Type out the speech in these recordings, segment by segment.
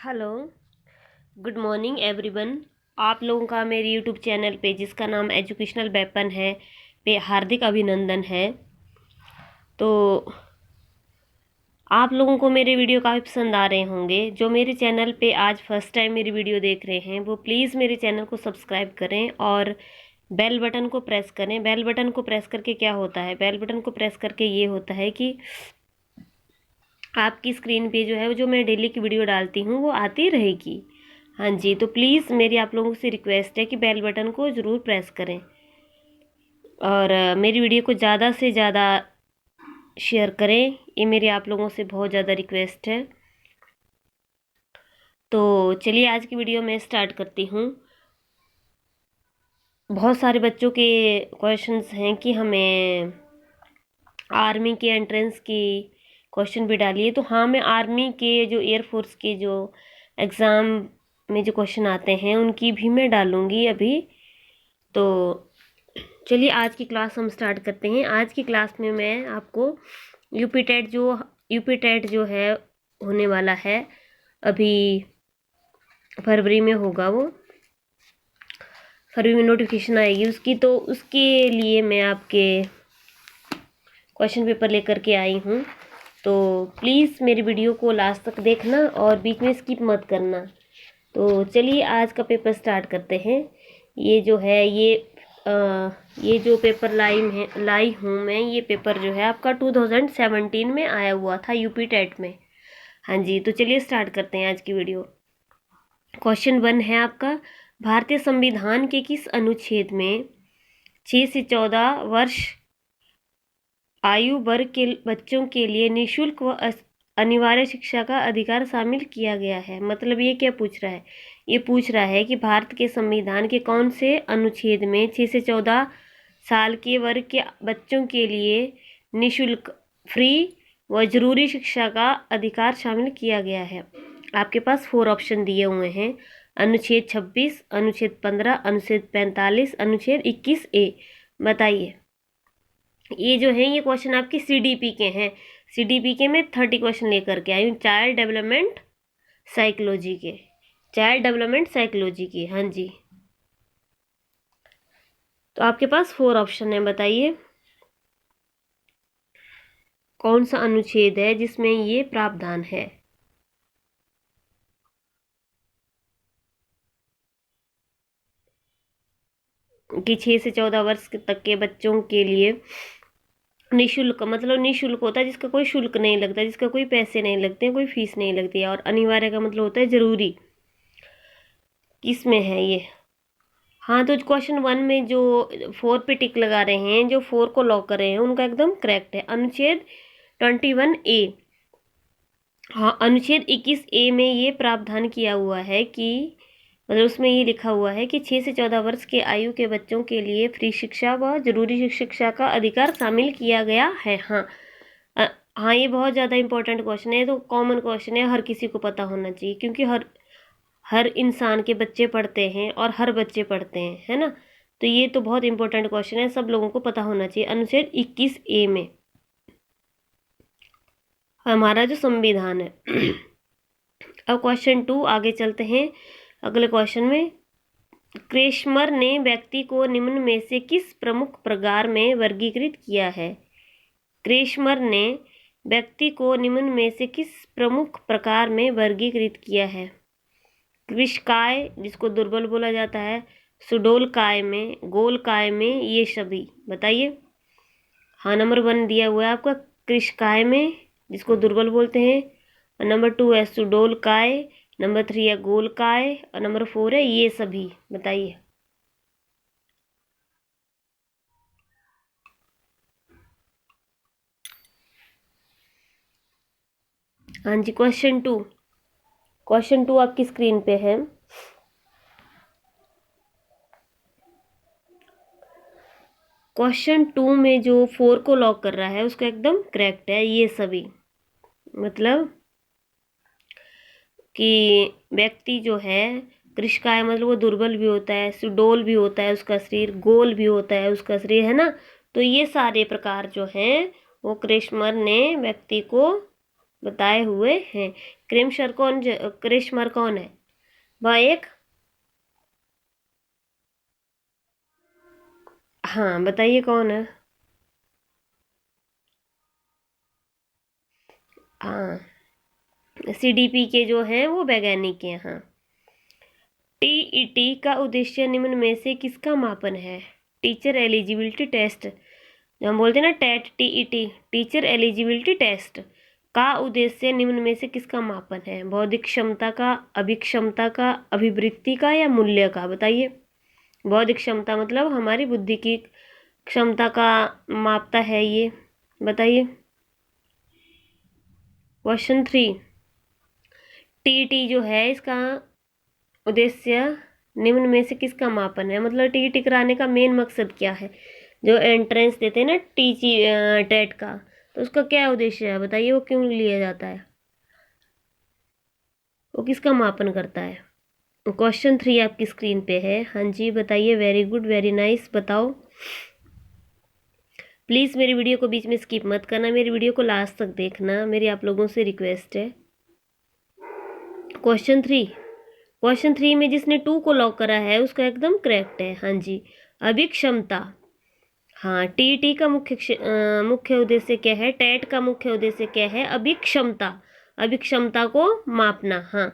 Hello, good morning everyone. आप लोगों का मेरे यूट्यूब चैनल पे जिसका नाम एजुकेशनल वेपन है पे हार्दिक अभिनंदन है। तो आप लोगों को मेरे वीडियो काफ़ी पसंद आ रहे होंगे। जो मेरे चैनल पे आज फर्स्ट टाइम मेरी वीडियो देख रहे हैं वो प्लीज़ मेरे चैनल को सब्सक्राइब करें और बेल बटन को प्रेस करें। बेल बटन को प्रेस करके क्या होता है, बेल बटन को प्रेस करके ये होता है कि आपकी स्क्रीन पे जो है वो जो मैं डेली की वीडियो डालती हूँ वो आती रहेगी। हाँ जी, तो प्लीज़ मेरी आप लोगों से रिक्वेस्ट है कि बेल बटन को ज़रूर प्रेस करें और मेरी वीडियो को ज़्यादा से ज़्यादा शेयर करें। ये मेरी आप लोगों से बहुत ज़्यादा रिक्वेस्ट है। तो चलिए आज की वीडियो मैं स्टार्ट करती हूँ। बहुत सारे बच्चों के क्वेश्चंस हैं कि हमें आर्मी के एंट्रेंस की क्वेश्चन भी डालिए। तो हाँ, मैं आर्मी के जो एयरफोर्स के जो एग्ज़ाम में जो क्वेश्चन आते हैं उनकी भी मैं डालूँगी अभी। तो चलिए आज की क्लास हम स्टार्ट करते हैं। आज की क्लास में मैं आपको यूपी टेट जो है होने वाला है, अभी फरवरी में होगा, वो फरवरी में नोटिफिकेशन आएगी उसकी। तो उसके लिए मैं आपके क्वेश्चन पेपर लेकर के आई हूँ। तो प्लीज़ मेरी वीडियो को लास्ट तक देखना और बीच में स्किप मत करना। तो चलिए आज का पेपर स्टार्ट करते हैं। ये जो है ये जो पेपर लाई हूँ मैं, ये पेपर जो है आपका 2017 में आया हुआ था यूपी टेट में। हाँ जी, तो चलिए स्टार्ट करते हैं आज की वीडियो। क्वेश्चन 1 है आपका, भारतीय संविधान के किस अनुच्छेद में 6 से 14 वर्ष आयु वर्ग के बच्चों के लिए निःशुल्क व अनिवार्य शिक्षा का अधिकार शामिल किया गया है? मतलब ये क्या पूछ रहा है? ये पूछ रहा है कि भारत के संविधान के कौन से अनुच्छेद में 6 से 14 साल के वर्ग के बच्चों के लिए निःशुल्क, फ्री व जरूरी शिक्षा का अधिकार शामिल किया गया है? आपके पास 4 ऑप्शन दिए हुए हैं, अनुच्छेद 26, अनुच्छेद 15, अनुच्छेद 45, अनुच्छेद 21A। बताइए। ये जो है ये क्वेश्चन आपके सीडीपी के हैं। सीडीपी के में 30 क्वेश्चन लेकर के आई हूँ, चाइल्ड डेवलपमेंट साइकोलॉजी के। हाँ जी, तो आपके पास 4 ऑप्शन है। बताइए कौन सा अनुच्छेद है जिसमें ये प्रावधान है? कि 6 से 14 वर्ष तक के बच्चों के लिए निःशुल्क, मतलब निःशुल्क होता है जिसका कोई शुल्क नहीं लगता, जिसका कोई पैसे नहीं लगते, कोई फीस नहीं लगती है। और अनिवार्य का मतलब होता है जरूरी। किसमें है ये? हाँ, तो क्वेश्चन 1 में जो 4 पे टिक लगा रहे हैं, जो 4 को लॉक कर रहे हैं, उनका एकदम करेक्ट है। अनुच्छेद 21A। हाँ, अनुच्छेद 21A में ये प्रावधान किया हुआ है कि मतलब उसमें ये लिखा हुआ है कि 6 से 14 वर्ष के आयु के बच्चों के लिए फ्री शिक्षा व जरूरी शिक्षा का अधिकार शामिल किया गया है। हाँ, हाँ, ये बहुत ज़्यादा इंपॉर्टेंट क्वेश्चन है। तो कॉमन क्वेश्चन है, हर किसी को पता होना चाहिए, क्योंकि हर इंसान के बच्चे पढ़ते हैं और हर बच्चे पढ़ते हैं, है ना। तो ये तो बहुत इंपॉर्टेंट क्वेश्चन है, सब लोगों को पता होना चाहिए। अनुच्छेद 21A में हमारा जो संविधान है। अब क्वेश्चन 2 आगे चलते हैं। अगले क्वेश्चन में, क्रेशमर ने व्यक्ति को निम्न में से किस प्रमुख प्रकार में वर्गीकृत किया है? क्रेशमर ने व्यक्ति को निम्न में से किस प्रमुख प्रकार में वर्गीकृत किया है? कृशकाय, जिसको दुर्बल बोला जाता है, सुडोलकाय में, गोलकाय में, ये सभी। बताइए। हाँ, नंबर 1 दिया हुआ है आपका कृशकाय में, जिसको दुर्बल बोलते हैं, और नंबर 2 है सुडोलकाय, नंबर 3 है गोलकाय, और नंबर 4 है ये सभी। बताइए। हाँ जी, क्वेश्चन 2 आपकी स्क्रीन पे है। क्वेश्चन 2 में जो 4 को लॉक कर रहा है उसका एकदम करेक्ट है, ये सभी। मतलब कि व्यक्ति जो है कृशकाय, मतलब वो दुर्बल भी होता है, सुडोल भी होता है उसका शरीर, गोल भी होता है उसका शरीर, है ना। तो ये सारे प्रकार जो हैं वो क्रेशमर ने व्यक्ति को बताए हुए हैं। क्रिश्मर कौन है? वह एक, हाँ बताइए कौन है? हाँ, सीडीपी के जो हैं वो वैज्ञानिक हैं। हाँ, टीईटी का उद्देश्य निम्न में से किसका मापन है? टीचर एलिजिबिलिटी टेस्ट, जो हम बोलते हैं ना TET, TET, teacher eligibility test का उद्देश्य निम्न में से किसका मापन है? बौद्धिक क्षमता का, अभिक्षमता का, अभिवृत्ति का या मूल्य का? बताइए। बौद्धिक क्षमता मतलब हमारी बुद्धि की क्षमता का मापता है ये, बताइए। क्वेश्चन 3, टीईटी जो है इसका उद्देश्य निम्न में से किसका मापन है? मतलब टीईटी कराने का मेन मकसद क्या है? जो एंट्रेंस देते हैं ना टेट का, तो उसका क्या उद्देश्य है? बताइए, वो क्यों लिया जाता है? वो किसका मापन करता है? क्वेश्चन 3 आपकी स्क्रीन पे है। हाँ जी बताइए, वेरी गुड, वेरी नाइस, बताओ। प्लीज़ मेरी वीडियो को बीच में स्किप मत करना, मेरी वीडियो को लास्ट तक देखना, मेरी आप लोगों से रिक्वेस्ट है। क्वेश्चन 3 में जिसने 2 को लॉक करा है उसका एकदम करेक्ट है। हाँ जी, अभिक्षमता। हाँ, टीटी का मुख्य उद्देश्य क्या है? टेट का मुख्य उद्देश्य क्या है? अभिक्षमता, अभिक्षमता को मापना। हाँ,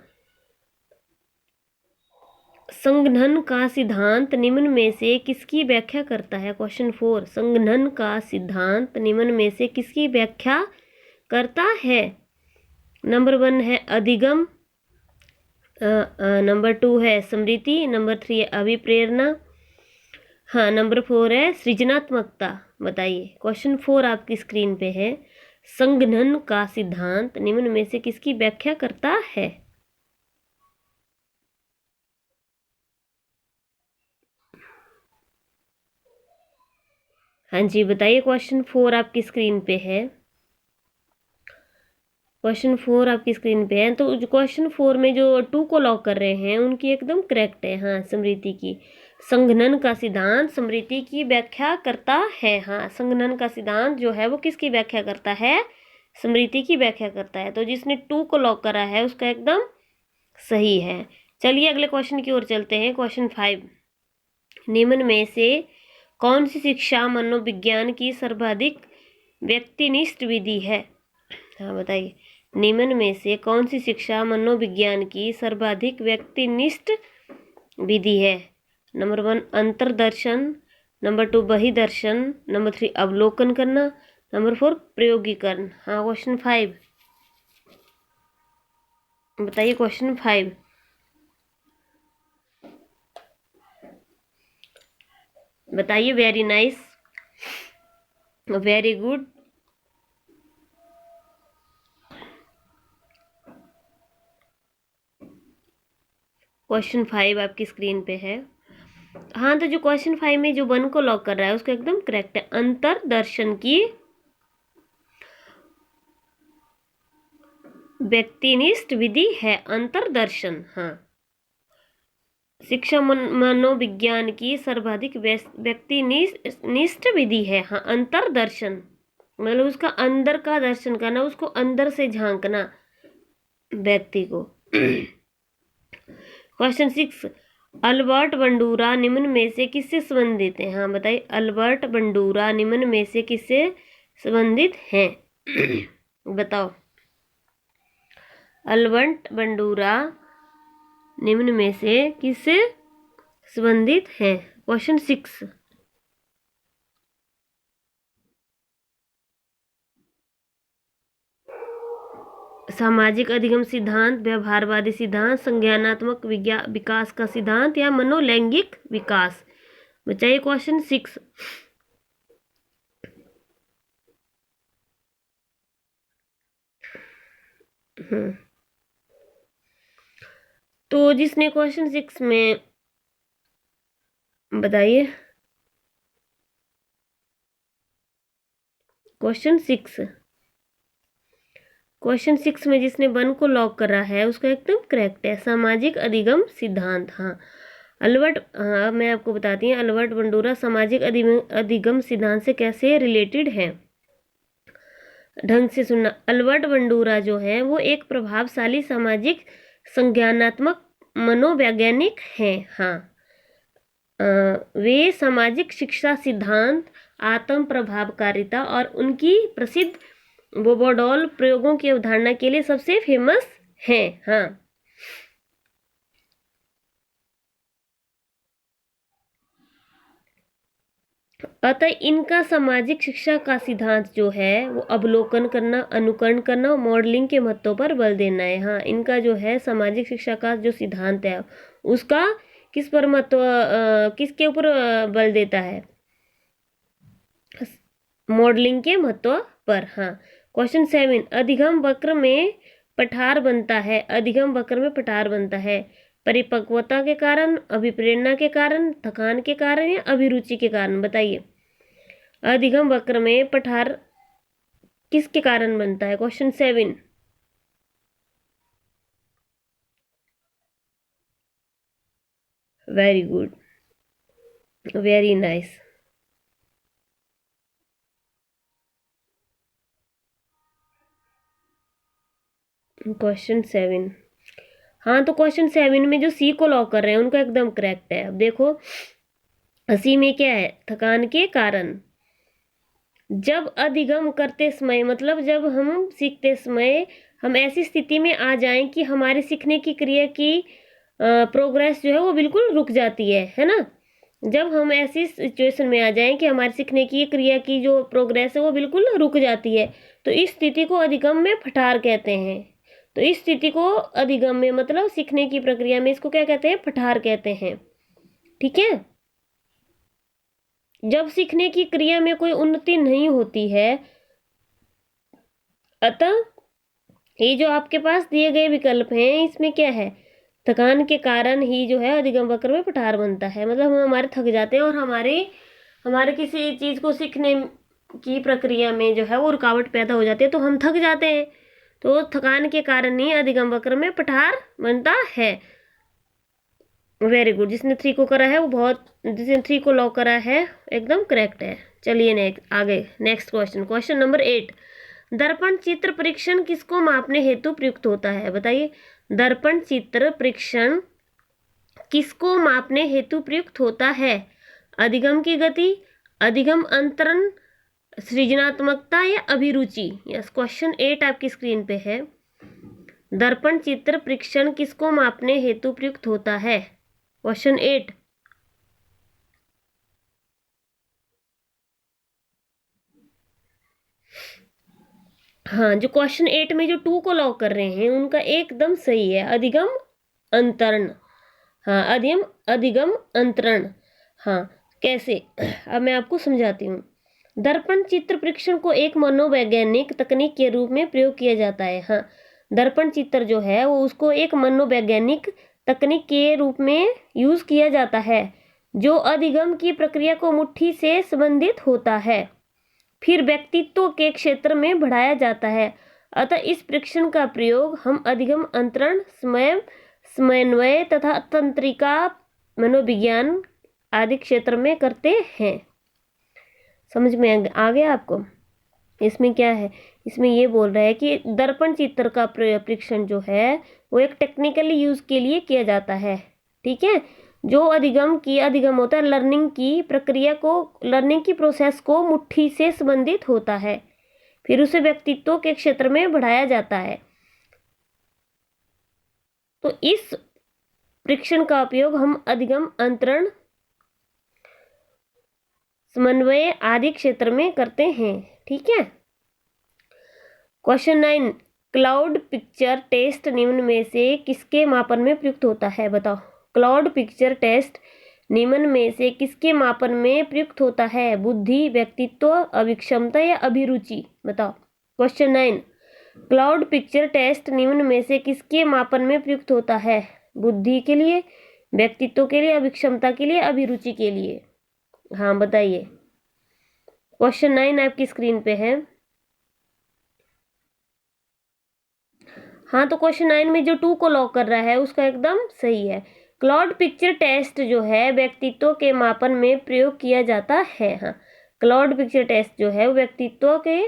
संघनन का सिद्धांत निम्न में से किसकी व्याख्या करता है? क्वेश्चन 4, संघनन का सिद्धांत निम्न में से किसकी व्याख्या करता है? नंबर 1 है अधिगम, नंबर 2 है स्मृति, नंबर 3 है अभिप्रेरणा, हाँ नंबर 4 है सृजनात्मकता। बताइए, क्वेश्चन 4 आपकी स्क्रीन पे है। संघनन का सिद्धांत निम्न में से किसकी व्याख्या करता है? हाँ जी बताइए, क्वेश्चन 4 आपकी स्क्रीन पे है। क्वेश्चन 4 आपकी स्क्रीन पे है। तो क्वेश्चन 4 में जो 2 को लॉक कर रहे हैं उनकी एकदम करेक्ट है। हाँ, स्मृति की, संघनन का सिद्धांत स्मृति की व्याख्या करता है। हाँ, संघनन का सिद्धांत जो है वो किसकी व्याख्या करता है? स्मृति की व्याख्या करता है। तो जिसने 2 को लॉक करा है उसका एकदम सही है। चलिए अगले क्वेश्चन की ओर चलते हैं। क्वेश्चन 5, निम्न में से कौन सी शिक्षा मनोविज्ञान की सर्वाधिक व्यक्तिनिष्ठ विधि है? हाँ बताइए, निम्न में से कौन सी शिक्षा मनोविज्ञान की सर्वाधिक व्यक्तिनिष्ठ विधि है? नंबर 1 अंतर्दर्शन, नंबर 2 बहिर्दर्शन, नंबर 3 अवलोकन करना, नंबर 4 प्रयोगीकरण। हाँ, क्वेश्चन 5 बताइए, क्वेश्चन 5 बताइए। Very nice, very good. Question 5 आपकी स्क्रीन पे है। हाँ, तो जो क्वेश्चन 5 में जो 1 को लॉक कर रहा है उसका एकदम करेक्ट है। अंतर्दर्शन की व्यक्तिनिष्ठ विधि है अंतर्दर्शन। हाँ, शिक्षा मनोविज्ञान की सर्वाधिक व्यक्तिनिष्ठ विधि है। हाँ, अंतर्दर्शन मतलब उसका अंदर का दर्शन करना, उसको अंदर से झांकना व्यक्ति को। क्वेश्चन 6, अल्बर्ट बंडूरा निम्न में से किससे संबंधित है? हाँ बताइए, अल्बर्ट बंडूरा निम्न में से किससे संबंधित हैं? बताओ, अल्बर्ट बंडूरा निम्न में से किससे संबंधित हैं? क्वेश्चन 6, सामाजिक अधिगम सिद्धांत, व्यवहारवादी सिद्धांत, संज्ञानात्मक विकास का सिद्धांत या मनोलैंगिक विकास? बताइए, क्वेश्चन 6। तो जिसने क्वेश्चन 6 में बताइए, क्वेश्चन 6 में जिसने 1 को लॉक करा है उसका एकदम करेक्ट है, सामाजिक अधिगम सिद्धांत। हाँ, हाँ मैं आपको बताती हूँ, अल्बर्ट बंडूरा सामाजिक अधिगम सिद्धांत से कैसे रिलेटेड है? ढंग से सुनना। अल्बर्ट बंडूरा जो है वो एक प्रभावशाली सामाजिक संज्ञानात्मक मनोवैज्ञानिक हैं। हाँ, वे सामाजिक शिक्षा सिद्धांत, आत्म प्रभावकारिता और उनकी प्रसिद्ध बोबोडॉल प्रयोगों की अवधारणा के लिए सबसे फेमस हैं। हाँ, अतः इनका सामाजिक शिक्षा का सिद्धांत जो है वो अवलोकन करना, अनुकरण करना और मॉडलिंग के महत्व पर बल देना है। हाँ, इनका जो है सामाजिक शिक्षा का जो सिद्धांत है उसका किस पर महत्व, किसके ऊपर बल देता है? मॉडलिंग के महत्व पर। हाँ, क्वेश्चन 7, अधिगम वक्र में पठार बनता है। अधिगम वक्र में पठार बनता है परिपक्वता के कारण, अभिप्रेरणा के कारण, थकान के कारण या अभिरुचि के कारण? बताइए, अधिगम वक्र में पठार किसके कारण बनता है? Question 7। Very good, very nice. Question 7, हाँ, तो क्वेश्चन 7 में जो सी को लॉक कर रहे हैं उनका एकदम करेक्ट है। अब देखो, सी में क्या है? थकान के कारण। जब अधिगम करते समय मतलब जब हम सीखते समय हम ऐसी स्थिति में आ जाएं कि हमारे सीखने की क्रिया की प्रोग्रेस जो है वो बिल्कुल रुक जाती है ना। जब हम ऐसी सिचुएशन में आ जाएं कि हमारे सीखने की क्रिया की जो प्रोग्रेस है वो बिल्कुल रुक जाती है, तो इस स्थिति को अधिगम में पठार कहते हैं। तो इस स्थिति को अधिगम में मतलब सीखने की प्रक्रिया में इसको क्या कहते हैं? पठार कहते हैं। ठीक है, जब सीखने की क्रिया में कोई उन्नति नहीं होती है, अतः ये जो आपके पास दिए गए विकल्प हैं इसमें क्या है? थकान के कारण ही जो है अधिगम वक्र में पठार बनता है। मतलब हम हमारे थक जाते हैं और हमारे किसी चीज को सीखने की प्रक्रिया में जो है वो रुकावट पैदा हो जाती है, तो हम थक जाते हैं, तो थकान के कारण ही अधिगम वक्र में पठार बनता है। वेरी गुड, जिसने 3 को करा है वो जिसने 3 को लॉक करा है एकदम करेक्ट है। चलिए नेक्स्ट, आगे नेक्स्ट क्वेश्चन, क्वेश्चन नंबर 8, दर्पण चित्र परीक्षण किसको मापने हेतु प्रयुक्त होता है? बताइए, दर्पण चित्र परीक्षण किसको मापने हेतु प्रयुक्त होता है? अधिगम की गति, अधिगम अंतरण, सृजनात्मकता या अभिरुचि? यस, क्वेश्चन 8 आपकी स्क्रीन पे है। दर्पण चित्र परीक्षण किसको मापने हेतु प्रयुक्त होता है? क्वेश्चन 8। हाँ, जो क्वेश्चन 8 में जो 2 को लॉक कर रहे हैं उनका एकदम सही है, अधिगम अंतरण। हाँ, अधिगम अंतरण। हाँ, कैसे? अब मैं आपको समझाती हूँ। दर्पण चित्र परीक्षण को एक मनोवैज्ञानिक तकनीक के रूप में प्रयोग किया जाता है। हाँ, दर्पण चित्र जो है वो उसको एक मनोवैज्ञानिक तकनीक के रूप में यूज किया जाता है जो अधिगम की प्रक्रिया को मुट्ठी से संबंधित होता है, फिर व्यक्तित्व के क्षेत्र में बढ़ाया जाता है। अतः इस परीक्षण का प्रयोग हम अधिगम अंतरण, समन्वय तथा तंत्रिका, मनोविज्ञान आदि क्षेत्र में करते हैं। समझ में आ गया आपको? इसमें क्या है? इसमें ये बोल रहा है कि दर्पण चित्र का परीक्षण जो है वो एक टेक्निकली यूज के लिए किया जाता है। ठीक है, जो अधिगम होता है लर्निंग की प्रक्रिया को, लर्निंग की प्रोसेस को मुट्ठी से संबंधित होता है, फिर उसे व्यक्तित्व के क्षेत्र में बढ़ाया जाता है। तो इस परीक्षण का उपयोग हम अधिगम अंतरण, समन्वय आदि क्षेत्र में करते हैं। ठीक है, क्वेश्चन 9, क्लाउड पिक्चर टेस्ट निम्न में से किसके मापन में प्रयुक्त होता है? बताओ, क्लाउड पिक्चर टेस्ट निम्न में से किसके मापन में प्रयुक्त होता है? बुद्धि, व्यक्तित्व, अभिक्षमता या अभिरुचि? बताओ, क्वेश्चन 9, क्लाउड पिक्चर टेस्ट निम्न में से किसके मापन में प्रयुक्त होता है? बुद्धि के लिए, व्यक्तित्व के लिए, अभिक्षमता के लिए, अभिरुचि के लिए? हाँ, बताइए। क्वेश्चन 9 आपकी स्क्रीन पे है। हाँ, तो क्वेश्चन 9 में जो 2 को लॉक कर रहा है उसका एकदम सही है। क्लाउड पिक्चर टेस्ट जो है व्यक्तित्व के मापन में प्रयोग किया जाता है। हाँ, क्लाउड पिक्चर टेस्ट जो है व्यक्तित्व के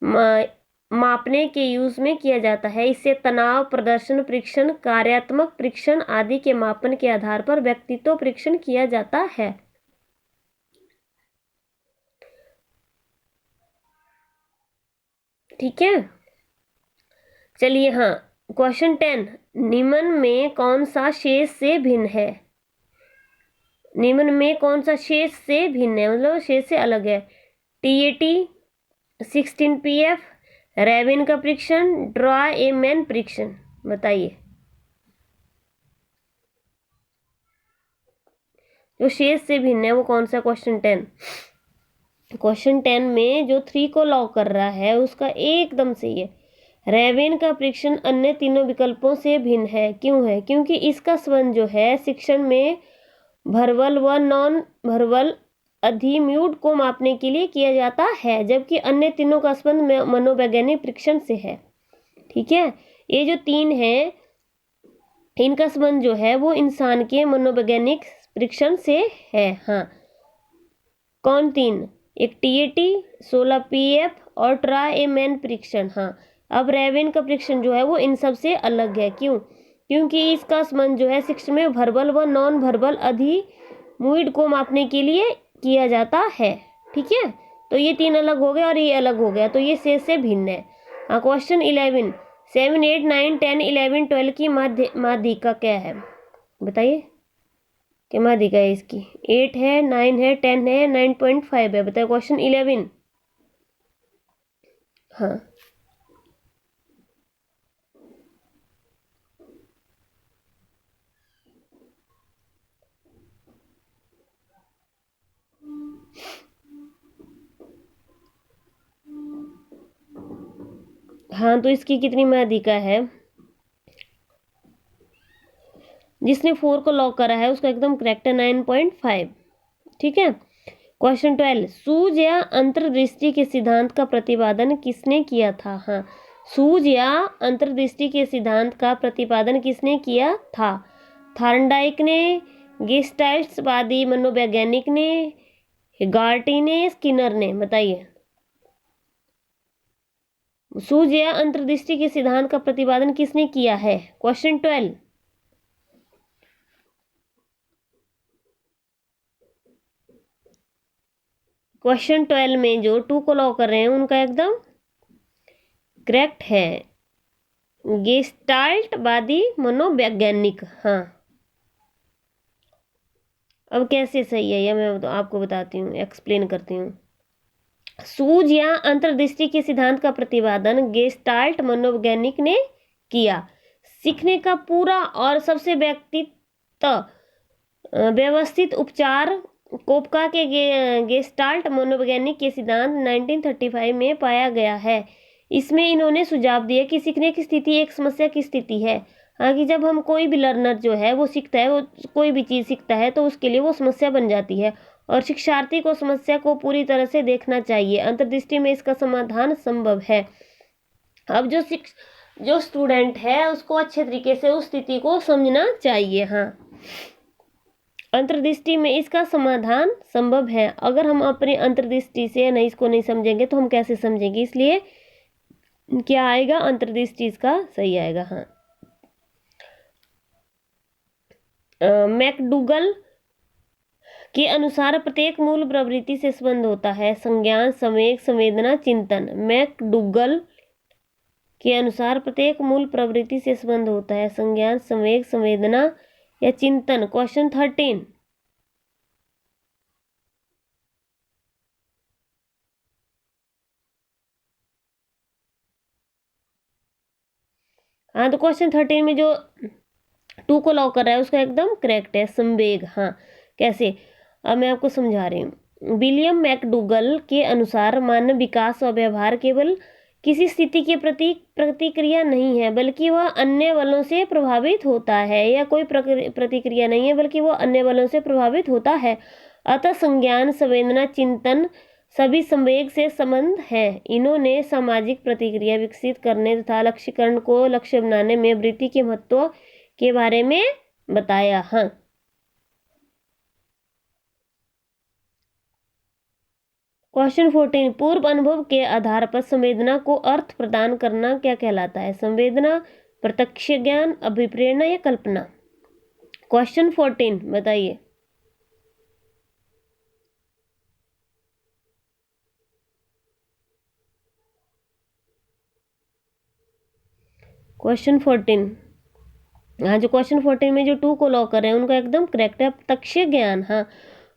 मापने के यूज में किया जाता है। इससे तनाव, प्रदर्शन परीक्षण, कार्यात्मक परीक्षण आदि के मापन के आधार पर व्यक्तित्व परीक्षण किया जाता है। ठीक है, चलिए। हाँ, क्वेश्चन 10, निम्न में कौन सा शेष से भिन्न है? निम्न में कौन सा शेष से भिन्न है, मतलब शेष से अलग है? टीएटी, 16 पीएफ, रेविन का परीक्षण, ड्रा ए मैन परीक्षण, बताइए। जो शेष से भिन्न है वो कौन सा? क्वेश्चन 10। क्वेश्चन 10 में जो 3 को लॉक कर रहा है उसका एकदम सही है। रेविन का परीक्षण अन्य तीनों विकल्पों से भिन्न है। क्यों है? क्योंकि इसका संबंध जो है शिक्षण में भर्बल व नॉन भर्बल अधिम्यूड को मापने के लिए किया जाता है, जबकि अन्य तीनों का संबंध मनोवैज्ञानिक परीक्षण से है। ठीक है, ये जो 3 है इनका संबंध जो है वो इंसान के मनोवैज्ञानिक परीक्षण से है। हाँ, कौन 3? एक टीएटी, 16 पीएफ और ट्राई ए मैन परीक्षण। हाँ, अब रेविन का परीक्षण जो है वो इन सब से अलग है। क्यों? क्योंकि इसका संबंध जो है शिक्षण में भर्बल व नॉन भर्बल अधिम्यूड को मापने के लिए किया जाता है। ठीक है, तो ये 3 अलग हो गए और ये अलग हो गया, तो ये शेष से भिन्न है। हाँ, क्वेश्चन 11, 7, 8, 9, 10, 11, 12 की माध्यिका क्या है? बताइए, क्या माध्यिका है इसकी? 8 है, 9 है, 10 है, 9.5 है। बताइए क्वेश्चन 11। हाँ, हाँ, तो इसकी कितनी माध्यिका है? जिसने 4 को लॉक करा है उसका एकदम करेक्ट है, 9.5। ठीक है, क्वेश्चन 12, सूझ या अंतर्दृष्टि के सिद्धांत का प्रतिपादन किसने किया था? हाँ, सूझ या अंतर्दृष्टि के सिद्धांत का प्रतिपादन किसने किया था? थॉर्नडाइक ने, गेस्टाल्टवादी मनोवैज्ञानिक ने, गार्टी ने, स्किनर ने? बताइए, सूझ या अंतर्दृष्टि के सिद्धांत का प्रतिपादन किसने किया है? क्वेश्चन 12। क्वेश्चन 12 में जो 2 को लॉक कर रहे हैं उनका एकदम करेक्ट है, गेस्टाल्टवादी मनोवैज्ञानिक। हाँ, अब कैसे सही है ये मैं तो आपको बताती हूँ, एक्सप्लेन करती हूँ। सूझ या अंतर्दृष्टि के सिद्धांत का प्रतिपादन गेस्टाल्ट मनोवैज्ञानिक ने किया। सीखने का पूरा और सबसे व्यवस्थित उपचार कोपका के गेस्टाल्ट मनोवैज्ञानिक के सिद्धांत 1935 में पाया गया है। इसमें इन्होंने सुझाव दिया कि सीखने की स्थिति एक समस्या की स्थिति है। हाँ, कि जब हम कोई भी लर्नर जो है वो सीखता है, वो कोई भी चीज़ सीखता है तो उसके लिए वो समस्या बन जाती है और शिक्षार्थी को समस्या को पूरी तरह से देखना चाहिए। अंतर्दृष्टि में इसका समाधान संभव है। अब जो स्टूडेंट है उसको अच्छे तरीके से उस स्थिति को समझना चाहिए। हाँ, अंतर्दृष्टि में इसका समाधान संभव है। अगर हम अपनी अंतर्दृष्टि से नहीं इसको नहीं समझेंगे तो हम कैसे समझेंगे? इसलिए क्या आएगा? अंतर्दृष्टि इसका सही आएगा। हाँ, मैकडूगल के अनुसार प्रत्येक मूल प्रवृत्ति से संबंध होता है, संज्ञान, संवेग, संवेदना, चिंतन। मैकडूगल के अनुसार प्रत्येक मूल प्रवृत्ति से संबंध होता है, संज्ञान, संवेग, संवेदना या चिंतन। क्वेश्चन 13, हाँ, तो क्वेश्चन 13 में जो 2 को लॉक कर रहा है उसका एकदम करेक्ट है, संवेग। हाँ, कैसे? अब मैं आपको समझा रही हूँ। विलियम मैकडूगल के अनुसार मानव विकास और व्यवहार केवल किसी स्थिति के प्रति प्रतिक्रिया नहीं है बल्कि वह अन्य बलों से प्रभावित होता है, या कोई प्रतिक्रिया नहीं है बल्कि वह अन्य बलों से प्रभावित होता है। अतः संज्ञान, संवेदना, चिंतन सभी संवेग से संबंध है। इन्होंने सामाजिक प्रतिक्रिया विकसित करने तथा लक्ष्यीकरण को लक्ष्य बनाने में वृत्ति के महत्व के बारे में बताया। हाँ, क्वेश्चन 14, पूर्व अनुभव के आधार पर संवेदना को अर्थ प्रदान करना क्या कहलाता है? संवेदना, प्रत्यक्ष ज्ञान, अभिप्रेरणा या कल्पना? क्वेश्चन 14 बताइए। क्वेश्चन 14, हाँ, जो क्वेश्चन 14 में जो 2 को लॉक कर रहे हैं उनका एकदम करेक्ट है, प्रत्यक्ष ज्ञान। हाँ,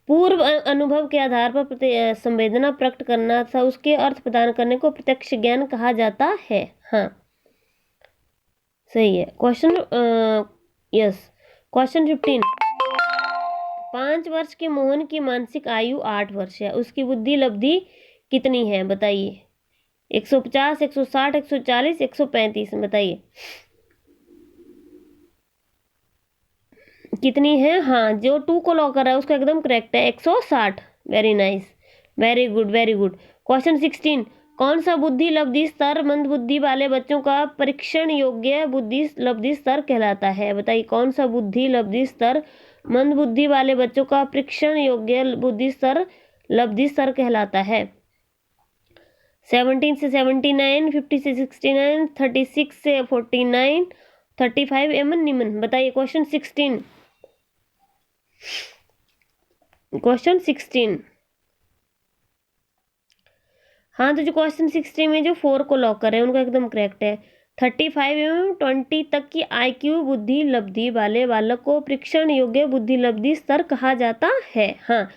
पूर्व अनुभव के आधार पर संवेदना प्रकट करना था, उसके अर्थ प्रदान करने को प्रत्यक्ष ज्ञान कहा जाता है। हाँ, सही है। क्वेश्चन यस, क्वेश्चन 15, 5 वर्ष के मोहन की मानसिक आयु 8 वर्ष है, उसकी बुद्धि लब्धि कितनी है? बताइए। 150, 160, 140, 135, बताइए कितनी है? हाँ, जो 2 को लॉक कर रहा है उसका एकदम करेक्ट है, 160। Very nice, very good, very good. Question 16, कौन सा बुद्धि लब्धि स्तर मंद बुद्धि वाले बच्चों का परीक्षण योग्य बुद्धि लब्धि स्तर कहलाता है? बताइए, कौन सा बुद्धि लब्धि स्तर मंद बुद्धि वाले बच्चों का परीक्षण योग्य बुद्धि स्तर लब्धि स्तर कहलाता है? 17 से 79, 50 से 69, 36 से 49, 35 एमन निमन। बताइए क्वेश्चन 16। क्वेश्चन 16, हाँ, तो जो क्वेश्चन 16 में जो 4 को लॉक कर रहे हैं उनका एकदम करेक्ट है। 35 एवं 20 तक की IQ बुद्धि लब्धि वाले बालक को परीक्षण योग्य बुद्धि लब्धि स्तर कहा जाता है। हाँ,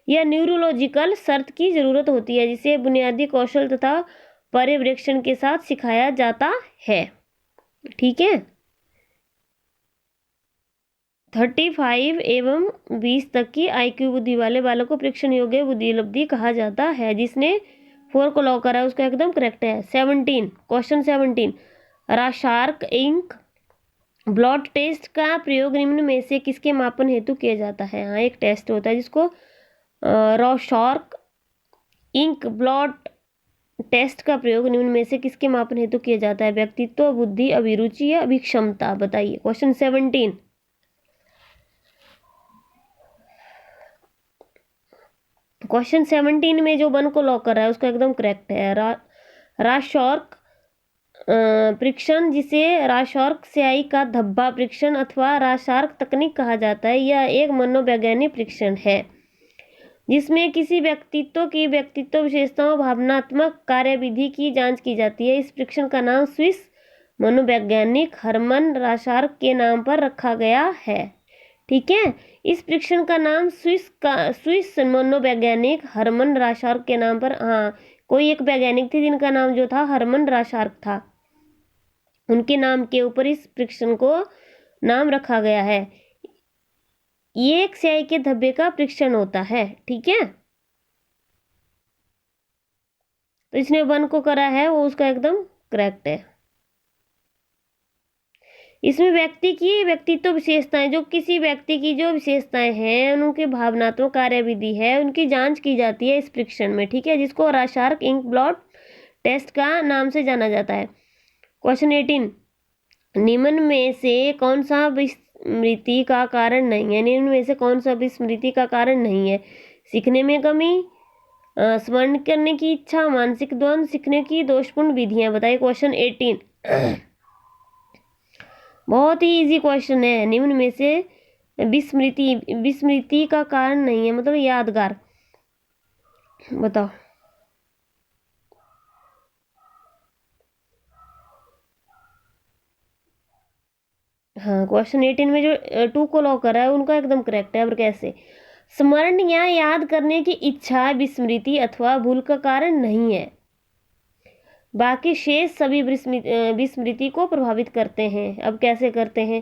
यह न्यूरोलॉजिकल शर्त की जरूरत होती है जिसे बुनियादी कौशल तथा पर्यवेक्षण के साथ सिखाया जाता है। ठीक है, 35 एवं 20 तक की IQ बुद्धि वाले बालक को परीक्षण योग्य बुद्धि लब्धि कहा जाता है। जिसने 4 को लॉक करा है उसका एकदम करेक्ट है। 17, क्वेश्चन 17, राशार्क इंक ब्लड टेस्ट का प्रयोग निम्न में से किसके मापन हेतु किया जाता है? हाँ, एक टेस्ट होता है जिसको राशार्क इंक ब्लड टेस्ट का प्रयोग निम्न में से किसके मापन हेतु किया जाता है? व्यक्तित्व, बुद्धि, अभिरुचि या अभिक्षमता? बताइए क्वेश्चन 17। क्वेश्चन 17 में जो 1 को लॉक कर रहा है उसका एकदम करेक्ट है। राशार्क परीक्षण, जिसे राशार्क स्याही का धब्बा परीक्षण अथवा राशार्क तकनीक कहा जाता है, यह एक मनोवैज्ञानिक परीक्षण है जिसमें किसी व्यक्तित्व की व्यक्तित्व विशेषताओं, भावनात्मक कार्यविधि की जांच की जाती है। इस परीक्षण का नाम स्विस मनोवैज्ञानिक हर्मन राशार्क के नाम पर रखा गया है। ठीक है, इस परीक्षण का नाम स्विस मनोवैज्ञानिक हर्मन राशार्क के नाम पर, हाँ, कोई एक वैज्ञानिक थे जिनका नाम जो था हर्मन राशार्क था, उनके नाम के ऊपर इस परीक्षण को नाम रखा गया है। ये एक स्याही के धब्बे का परीक्षण होता है। ठीक है, तो इसने 1 को करा है वो उसका एकदम करेक्ट है। इसमें व्यक्तित्व विशेषताएं, जो किसी व्यक्ति की जो विशेषताएं हैं उनकी भावनात्मक कार्यविधि है उनकी जांच की जाती है इस परीक्षण में। ठीक है, जिसको राशार्क इंक ब्लड टेस्ट का नाम से जाना जाता है। क्वेश्चन 18, निम्न में से कौन सा विस्मृति का कारण नहीं है? निम्न में से कौन सा विस्मृति का कारण नहीं है? सीखने में कमी, स्मरण करने की इच्छा, मानसिक द्वंद्व, सीखने की दोषपूर्ण विधियां? बताइए क्वेश्चन 18। बहुत ही इजी क्वेश्चन है। निम्न में से विस्मृति का कारण नहीं है मतलब यादगार, बताओ। हाँ, क्वेश्चन 18 में जो 2 को लॉक करा है उनका एकदम करेक्ट है। अब कैसे? स्मरण या याद करने की इच्छा विस्मृति अथवा भूल का कारण नहीं है, बाकी शेष सभी विस्मृति को प्रभावित करते हैं। अब कैसे करते हैं?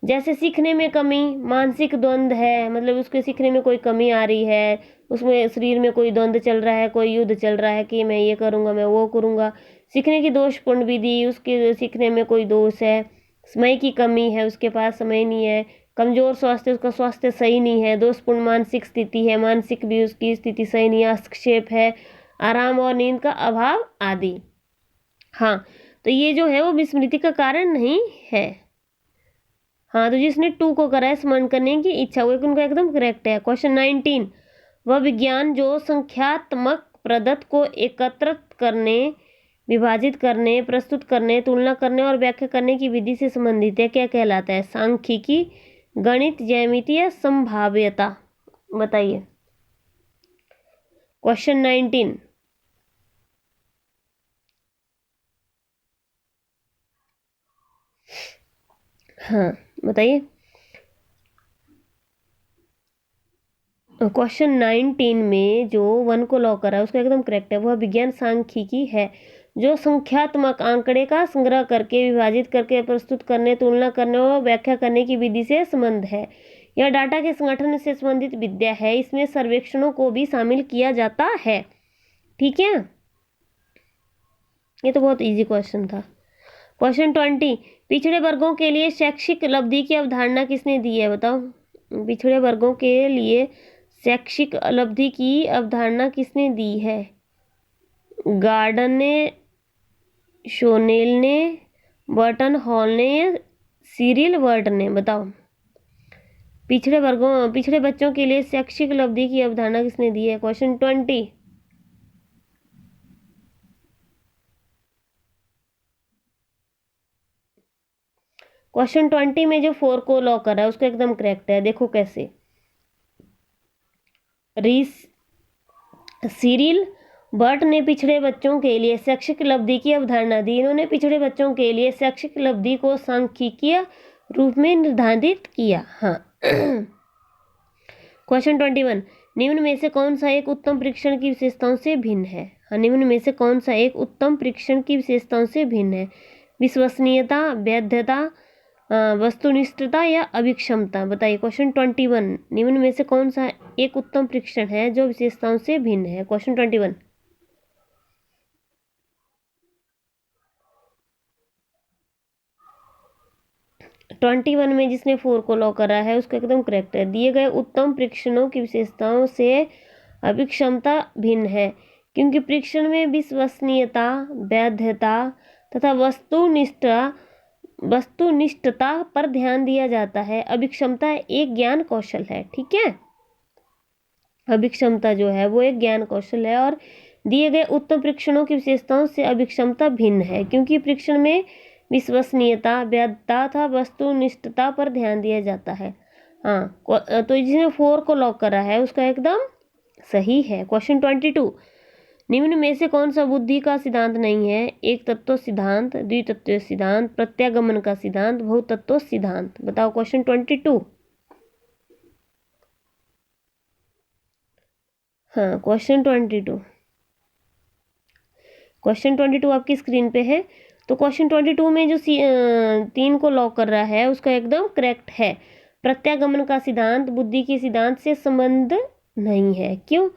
जैसे सीखने में कमी, मानसिक द्वंद्व है, मतलब उसके सीखने में कोई कमी आ रही है, उसमें शरीर में कोई द्वंद्व चल रहा है, कोई युद्ध चल रहा है कि मैं ये करूँगा, मैं वो करूँगा। सीखने की दोषपूर्ण विधि, उसके सीखने में कोई दोष है। समय की कमी है, उसके पास समय नहीं है। कमजोर स्वास्थ्य, उसका स्वास्थ्य सही नहीं है। दोषपूर्ण मानसिक स्थिति है, मानसिक भी उसकी स्थिति सही नहीं है। हस्तक्षेप है, आराम और नींद का अभाव आदि। हाँ, तो ये जो है वो विस्मृति का कारण नहीं है। हाँ, तो जिसने 2 को करा है स्मरण करने की इच्छा, वो उनका एकदम करेक्ट है। क्वेश्चन 19, वह विज्ञान जो संख्यात्मक प्रदत्त को एकत्रित करने, विभाजित करने, प्रस्तुत करने, तुलना करने और व्याख्या करने की विधि से संबंधित है, क्या कहलाता है? सांख्यिकी, गणित, ज्यामिति या संभाव्यता? बताइए। क्वेश्चन 19। हाँ बताइए। क्वेश्चन 19 में जो 1 को लॉक करा है उसका एकदम करेक्ट है। वह विज्ञान सांख्यिकी है जो संख्यात्मक आंकड़े का संग्रह करके, विभाजित करके, प्रस्तुत करने, तुलना करने और व्याख्या करने की विधि से संबंध है। यह डाटा के संगठन से संबंधित विद्या है। इसमें सर्वेक्षणों को भी शामिल किया जाता है। ठीक है, ये तो बहुत इजी क्वेश्चन था। क्वेश्चन 20। पिछड़े वर्गों के लिए शैक्षिक उपलब्धि की अवधारणा किसने दी है? बताओ। पिछड़े वर्गों के लिए शैक्षिक उपलब्धि की अवधारणा किसने दी है? गार्डन ने, शोनेल ने, बर्टन हॉल ने या सिरिल वर्ड ने? बताओ। पिछड़े बच्चों के लिए शैक्षिक उपलब्धि की अवधारणा किसने दी है? क्वेश्चन 20। क्वेश्चन 20 में जो 4 को लॉक कर रहा है उसका एकदम करेक्ट है। देखो कैसे। सिरिल बर्ट ने पिछड़े बच्चों के लिए शैक्षिक उपलब्धि की अवधारणा दी। इन्होंने पिछड़े बच्चों के लिए शैक्षिक उपलब्धि को सांख्यिकीय रूप में निर्धारित किया। हाँ। क्वेश्चन 21। निम्न में से कौन सा एक उत्तम परीक्षण की विशेषताओं से भिन्न है? हाँ, निम्न में से कौन सा एक उत्तम परीक्षण की विशेषताओं से भिन्न है? विश्वसनीयता, वैधता, वस्तुनिष्ठता या अभिक्षमता? बताइए। क्वेश्चन 21। निम्न में से कौन सा एक उत्तम परीक्षण है जो विशेषताओं से भिन्न है? क्वेश्चन 21। ट्वेंटी वन में जिसने 4 को लॉक करा है उसका एकदम करेक्ट है। दिए गए उत्तम परीक्षणों की विशेषताओं से अभिक्षमता भिन्न है क्योंकि परीक्षण में विश्वसनीयता, वैधता तथा वस्तुनिष्ठता पर ध्यान दिया जाता है। अभिक्षमता एक ज्ञान कौशल है। ठीक है, अभिक्षमता जो है वो एक ज्ञान कौशल है और दिए गए उत्तम परीक्षणों की विशेषताओं से अभिक्षमता भिन्न है क्योंकि परीक्षण में विश्वसनीयता, वैधता तथा वस्तुनिष्ठता पर ध्यान दिया जाता है। हाँ, तो जिसने 4 को लॉक करा है उसका एकदम सही है। क्वेश्चन 22। निम्न में से कौन सा बुद्धि का सिद्धांत नहीं है? एक तत्व सिद्धांत, द्वितत्व सिद्धांत, प्रत्यागमन का सिद्धांत, बहुतत्व सिद्धांत? बताओ। क्वेश्चन 22। हाँ, क्वेश्चन 22। क्वेश्चन 22 आपकी स्क्रीन पे है। तो क्वेश्चन 22 में जो 3 को लॉक कर रहा है उसका एकदम करेक्ट है। प्रत्यागमन का सिद्धांत बुद्धि के सिद्धांत से संबंध नहीं है। क्यों?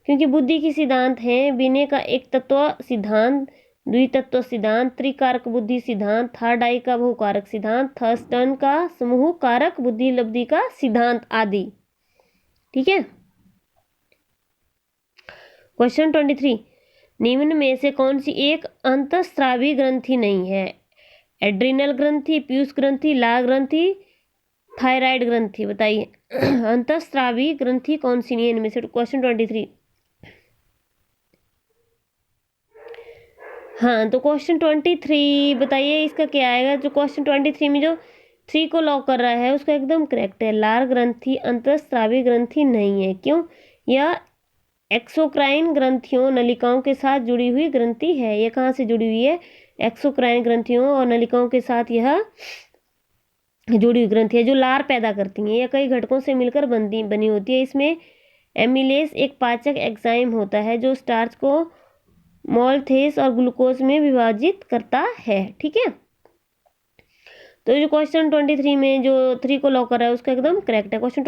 क्योंकि बुद्धि की सिद्धांत है विनय का एक तत्व सिद्धांत, द्वितत्व सिद्धांत, त्रिकारक बुद्धि सिद्धांत, थर्ड आई का बहुकारक सिद्धांत, थर्स्टन का समूह कारक बुद्धि लब्धि का सिद्धांत आदि। ठीक है। क्वेश्चन 23। निम्न में से कौन सी एक अंतःस्रावी ग्रंथि नहीं है? एड्रिनल ग्रंथि, पीयूष ग्रंथि, लाल ग्रंथि, थायराइड ग्रंथि? बताइए। अंतःस्रावी ग्रंथि कौन सी नहीं है इनमें से? क्वेश्चन 23। हाँ, तो क्वेश्चन 23 बताइए इसका क्या आएगा? जो क्वेश्चन 23 में जो 3 को लॉक कर रहा है उसका एकदम करेक्ट है। लाल ग्रंथि अंतःस्रावी ग्रंथि नहीं है। क्यों? यह एक्सोक्राइन ग्रंथियों, नलिकाओं के साथ जुड़ी हुई ग्रंथि है। यह कहाँ से जुड़ी हुई है? एक्सोक्राइन ग्रंथियों और नलिकाओं के साथ यह जुड़ी हुई ग्रंथि है जो लार पैदा करती हैं। यह कई घटकों से मिलकर बनी होती है। इसमें एमिलेस एक पाचक एंजाइम होता है जो स्टार्च को मोलथेस और ग्लूकोज में विभाजित करता है। ठीक है, तो जो क्वेश्चन 23 में जो 3 को लॉक कर रहा है उसका एकदम करेक्ट है। क्वेश्चन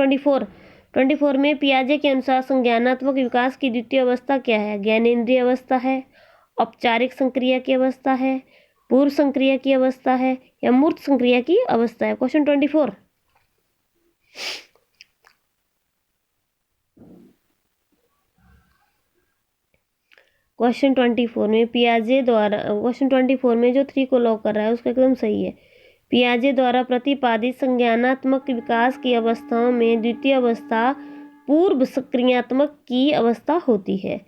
24 में पियाजे के अनुसार संज्ञानात्मक विकास की द्वितीय अवस्था क्या है? ज्ञानेंद्रिय अवस्था है, औपचारिक संक्रिया की अवस्था है, पूर्व संक्रिया की अवस्था है या मूर्त संक्रिया की अवस्था है? क्वेश्चन 24। क्वेश्चन 24 में पियाजे द्वारा, क्वेश्चन 24 में जो 3 को लॉक कर रहा है उसका एकदम सही है। पियाजे द्वारा प्रतिपादित संज्ञानात्मक विकास की अवस्थाओं में द्वितीय अवस्था पूर्व सक्रियात्मक की अवस्था होती है।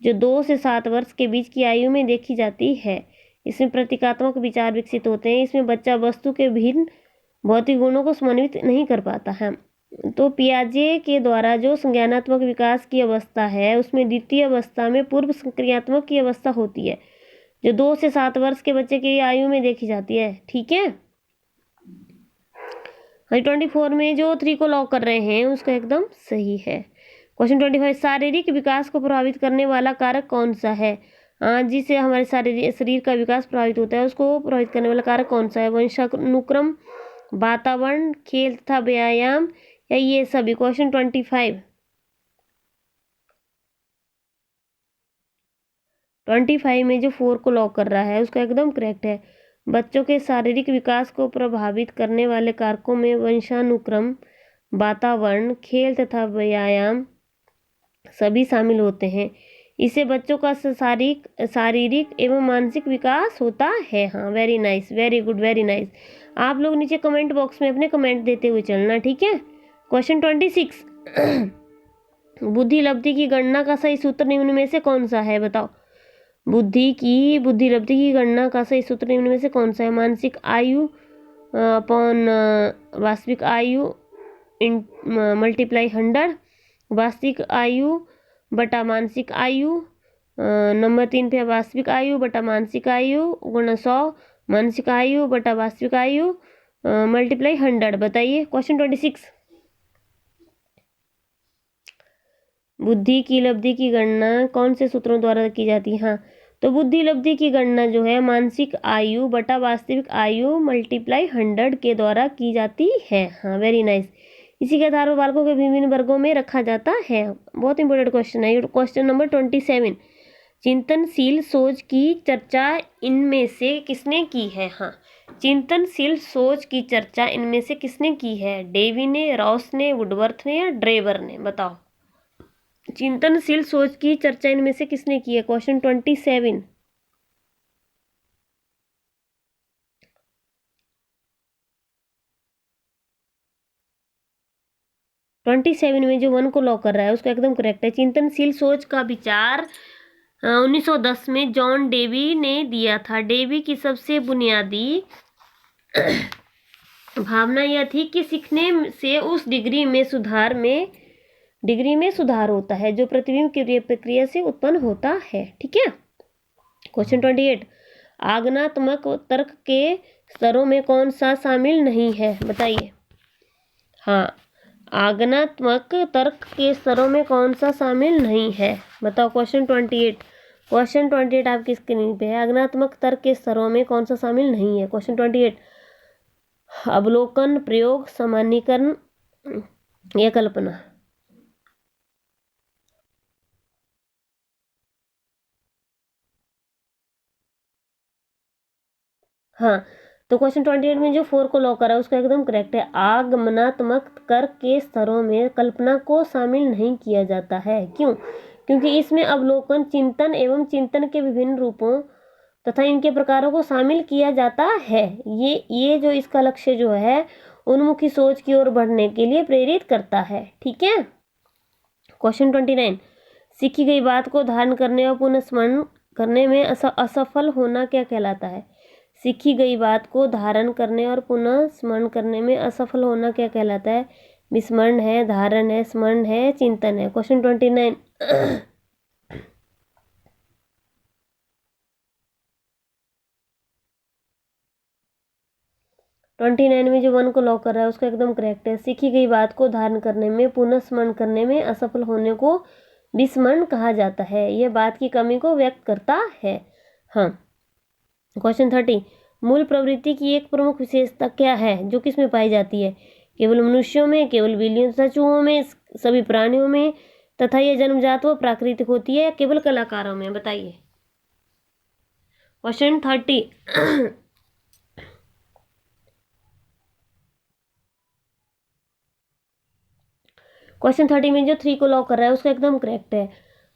जो 2 से 7 वर्ष के बीच की आयु में देखी जाती है। इसमें प्रतीकात्मक विचार विकसित होते हैं। इसमें बच्चा वस्तु के भिन्न भौतिक गुणों को समन्वित नहीं कर पाता है। तो पियाजे के द्वारा जो संज्ञानात्मक विकास की अवस्था है, उसमें द्वितीय अवस्था में पूर्व संक्रियात्मक की अवस्था होती है, जो 2 से 7 वर्ष के बच्चे की आयु में देखी जाती है। ठीक है। 24 में जो 3 को लॉक कर रहे हैं उसका एकदम सही है। क्वेश्चन 25, शारीरिक विकास को प्रभावित करने वाला कारक कौन सा है? जिससे हमारे शरीर का विकास प्रभावित होता है, उसको प्रभावित करने वाला कारक कौन सा है? वंशानुक्रम, वातावरण, खेल तथा व्यायाम, या ये सभी? क्वेश्चन 25 में जो 4 को लॉक कर रहा है उसका एकदम करेक्ट है। बच्चों के शारीरिक विकास को प्रभावित करने वाले कारकों में वंशानुक्रम, वातावरण, खेल तथा व्यायाम सभी शामिल होते हैं। इससे बच्चों का शारीरिक एवं मानसिक विकास होता है। हाँ, very nice, very good, very nice. आप लोग नीचे कमेंट बॉक्स में अपने कमेंट देते हुए चलना, ठीक है। क्वेश्चन 26, बुद्धि लब्धि की गणना का सही सूत्र निम्न में से कौन सा है? बताओ। बुद्धि लब्धि की गणना का सही सूत्र निम्न में से कौन सा है? मानसिक आयु अपॉन वास्तविक आयु मल्टीप्लाई 100, वास्तविक आयु बटा मानसिक आयु, नंबर 3 पे वास्तविक आयु बटा मानसिक आयु गुणा 100, मानसिक आयु बटा वास्तविक आयु मल्टीप्लाई 100। बताइए। क्वेश्चन 26, बुद्धि की लब्धि की गणना कौन से सूत्रों द्वारा की जाती है? हाँ, तो बुद्धि लब्धि की गणना जो है मानसिक आयु बटा वास्तविक आयु मल्टीप्लाई 100 के द्वारा की जाती है। हाँ, वेरी नाइस। इसी के आधार पर बालकों के विभिन्न वर्गों में रखा जाता है। बहुत इंपॉर्टेंट क्वेश्चन है। क्वेश्चन नंबर 27, चिंतनशील सोच की चर्चा इनमें से किसने की है? हाँ, चिंतनशील सोच की चर्चा इनमें से किसने की है? डेवी ने, रॉस ने, वुडवर्थ ने, या ड्रेवर ने? बताओ। चिंतनशील सोच की चर्चा इनमें से किसने की है? क्वेश्चन 27। में जो 1 को लॉक कर रहा है उसका एकदम करेक्ट है। चिंतनशील सोच का विचार 1910 में जॉन डेवी ने दिया था। डेवी की सबसे बुनियादी भावना यह थी कि सीखने से उस डिग्री में सुधार होता है जो प्रतिबिंब की प्रक्रिया से उत्पन्न होता है। ठीक है। क्वेश्चन 28, आगमनात्मक तर्क के स्तरों में कौन सा शामिल नहीं है? बताइए। हाँ, आगमनात्मक तर्क के स्तरों में कौन सा शामिल नहीं है? बताओ। क्वेश्चन 28 आपकी स्क्रीन पे है। आगमनात्मक तर्क के स्तरों में कौन सा शामिल नहीं है? क्वेश्चन 28, अवलोकन, प्रयोग, सामान्यीकरण या कल्पना? हाँ, तो क्वेश्चन 28 में जो 4 को लॉक करा है उसका एकदम करेक्ट है। आगमनात्मक तर्क के स्तरों में कल्पना को शामिल नहीं किया जाता है। क्यों? क्योंकि इसमें अवलोकन, चिंतन एवं चिंतन के विभिन्न रूपों तथा इनके प्रकारों को शामिल किया जाता है। ये जो इसका लक्ष्य जो है उन्मुखी सोच की ओर बढ़ने के लिए प्रेरित करता है। ठीक है। क्वेश्चन 29, सीखी गई बात को धारण करने और पुनः स्मरण करने में असफल होना क्या कहलाता है? सीखी गई बात को धारण करने और पुनः स्मरण करने में असफल होना क्या कहलाता है? विस्मरण है, धारण है, स्मरण है, चिंतन है? क्वेश्चन 29 में जो 1 को लॉक कर रहा है उसका एकदम करेक्ट है। सीखी गई बात को धारण करने में, पुनः स्मरण करने में असफल होने को विस्मरण कहा जाता है। यह बात की कमी को व्यक्त करता है। हाँ। क्वेश्चन 30, मूल प्रवृत्ति की एक प्रमुख विशेषता क्या है जो किसमें पाई जाती है? केवल मनुष्यों में, केवल बिल्लियों तथा चूहों में, सभी प्राणियों में, तथा यह जन्मजात व प्राकृतिक होती है या केवल कलाकारों में? बताइए। क्वेश्चन 30 क्वेश्चन 30 में जो 3 को लॉक कर रहा है उसका एकदम करेक्ट है।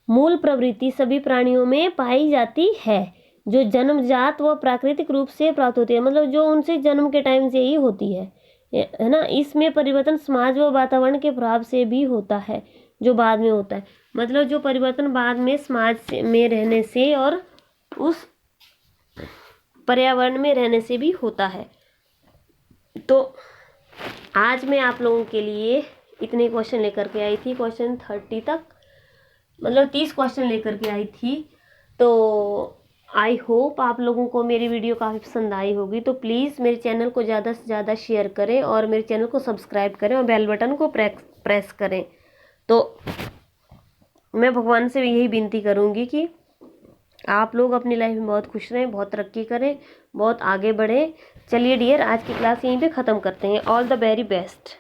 मूल प्रवृत्ति सभी प्राणियों में पाई जाती है जो जन्मजात व प्राकृतिक रूप से प्राप्त होती है, मतलब जो उनसे जन्म के टाइम से ही होती है ना। इसमें परिवर्तन समाज व वातावरण के प्रभाव से भी होता है। जो बाद में होता है, मतलब जो परिवर्तन बाद में में रहने से और उस पर्यावरण में रहने से भी होता है। तो आज मैं आप लोगों के लिए इतने क्वेश्चन लेकर के आई थी, क्वेश्चन 30 तक, मतलब 30 क्वेश्चन लेकर के आई थी। तो आई होप आप लोगों को मेरी वीडियो काफ़ी पसंद आई होगी। तो प्लीज़ मेरे चैनल को ज़्यादा से ज़्यादा शेयर करें और मेरे चैनल को सब्सक्राइब करें और बेल बटन को प्रेस करें। तो मैं भगवान से यही विनती करूँगी कि आप लोग अपनी लाइफ में बहुत खुश रहें, बहुत तरक्की करें, बहुत आगे बढ़ें। चलिए डियर, आज की क्लास यहीं पे ख़त्म करते हैं। All the very best.